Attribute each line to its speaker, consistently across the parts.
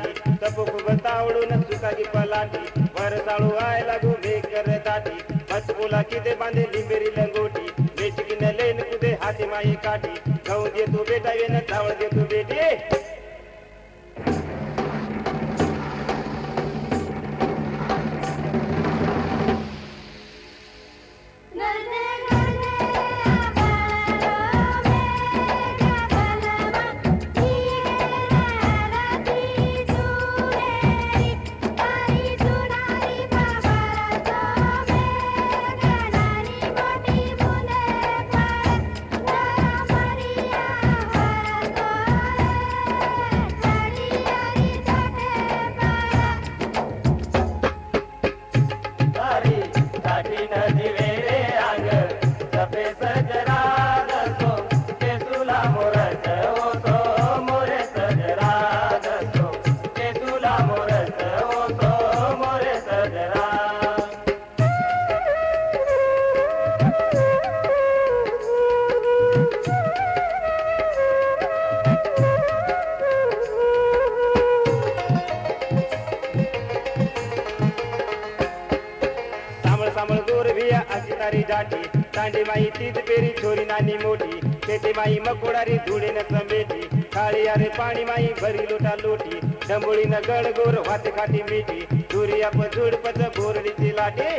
Speaker 1: दाटी तपूक तावडून सुखाची पलाटी वर साळू आय लागू भेकर दाटी मचपुला किदे बांधे लिंबेरी लंगोटी मेचकीन लेन कुदे हाती माई काठी गहू दे तू बेटा वेन चावळ दे तू बेटी जाटी तांडी माई तीज पेरी छोरी नानी मोठी शेती माई मकोडारी धुडे न समेटी काळी अरे पाणी माई भरी लोटा लोटी डंबोळी न गड गोर वाते खाटी मिठी दुरिया प झुडपत बोरडीची लाटी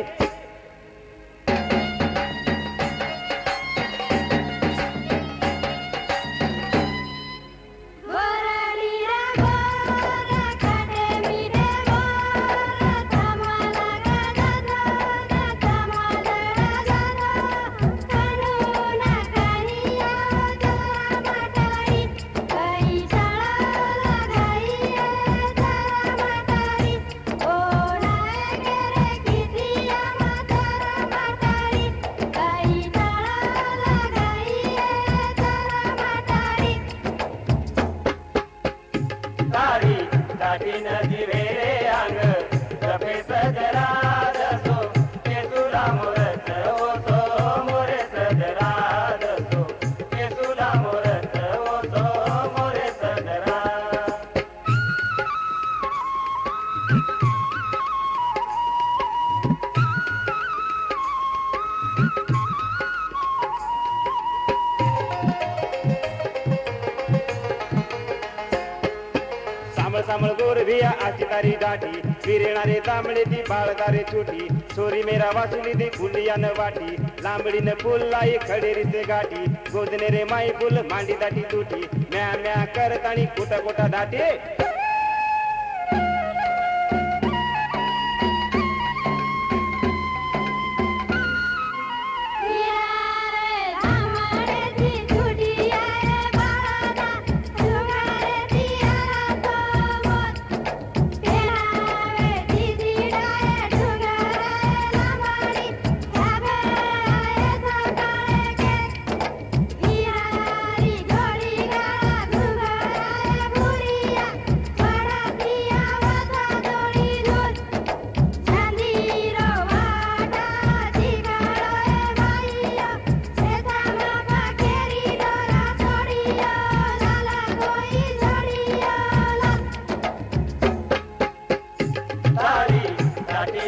Speaker 1: नदी वेरे अंग जपे सजरा दसो के तुला मुरत ओ तो मोरे सजरा दसो के तुला मुरत ओ तो मोरे सजरा सामळ गोर भिया आची तारी दाटी फिरेणारे तांबडे ती बाळदारे छोटी सोरी मेरा वासुली दी गुंडिया न वाटी लांबडी न फुल लाई खडेरीचे गाठी गोदने रे माई फुल मांडी दाटी तुटी म्या म्या करतानी कोटा कोटा दाटी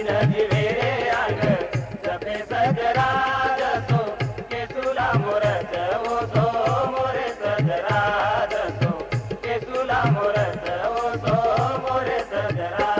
Speaker 1: नदी वेरे अंग जपे सजरा दसो के तुला मुरत ओ तो मोरे सजरा दसो के तुला मुरत ओ तो मोरे सजरा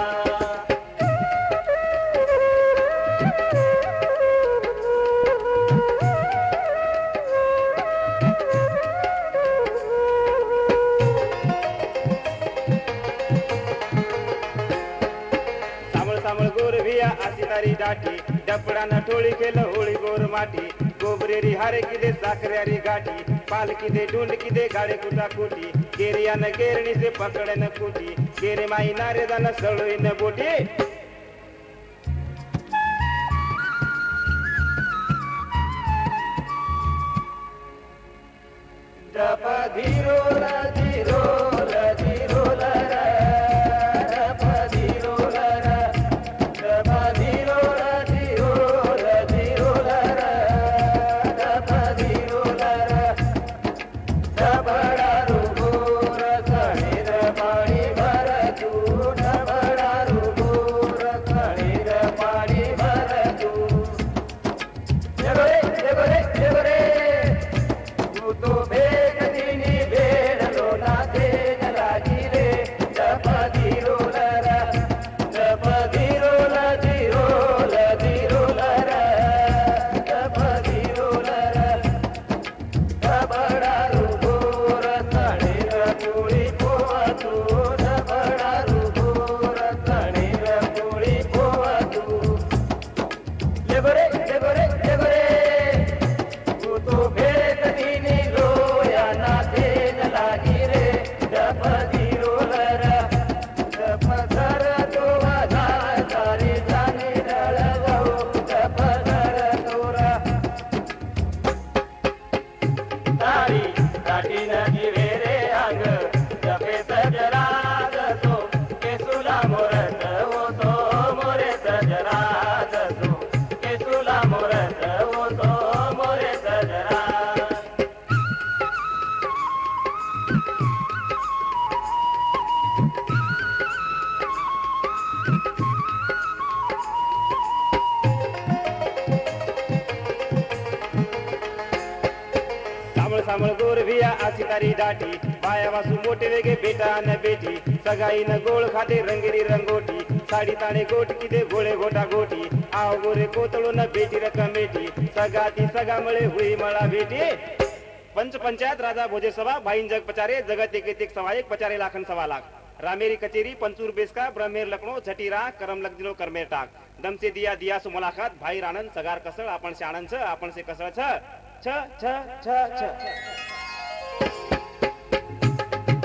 Speaker 1: दाटी डपडा न ठोळी केलं होळी गोर माटी गोबरेरी हारे किदे साखऱ्यारी गाठी पाल किदे ढूंढ किदे गाडे कुटा कुटी केरिया न केरणी से पकड़े न कुटी केरे माई नारे दान सळोई न बोटी जप धीरो धीरो धीरो बड़ा रूपोर सणीर पाणी भर तू अशी तारी दाटी बाया वासू मोठे वेगे बेटा न बेटी सगाईनं गोळ खाते रंगेरी रंगोटी साडी ताणे गोट किदे गोळे गोटा गोटी आव गोरे कोतळून बेटी रकम बेटी सगाती सगामुळे हुई मला भेटी पंच पंचायत राजा भोजे सभा भाईन जग पचारे जगत एक सवा एक पचारे लाखन सवा लाख रामेरी कचेरी पंचूर बेसका ब्रह्मेर लखनो झटीरा करम लग दिलो करमेर टाक दम से दिया दिया सु मुलाकात भाई रानन सगार कसळ आपण से आनंद छ आपण से कसळ छ छ छ छ छ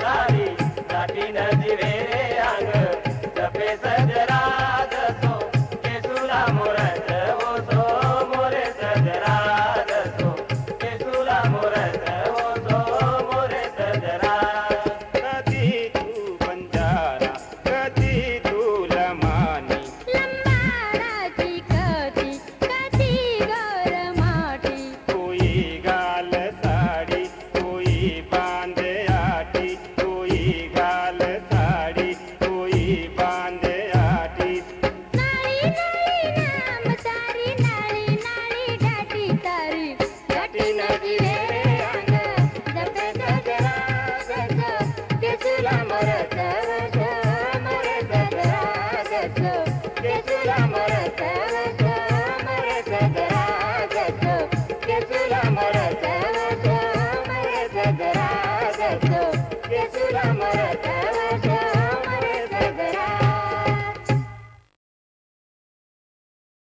Speaker 2: तारी दाटी नदी वेरे अंग जपे सजरा दसो केसुला मोरत वो सो मोरे सजरा दसो केसुला मोरत वो सो मोरे सजरा
Speaker 1: कधी तू बंजारा कधी तू लमानी
Speaker 3: लंबाराची कधी कधी गरमाटी
Speaker 1: कोई गाल साडी कोई बांधे आटी कोई गाल साडी कोई बांधे आटी
Speaker 3: नाळी नाळी नाम तारी नाळी नाळी डाटी तारी डाटी नदी रे अंग जपे सजरा गसो केसुला मरत वसो मरे सजरा गसो केसुला मरत वसो मरे सजरा गसो केसुला मरत वसो मरे सजरा गसो केसुला मरत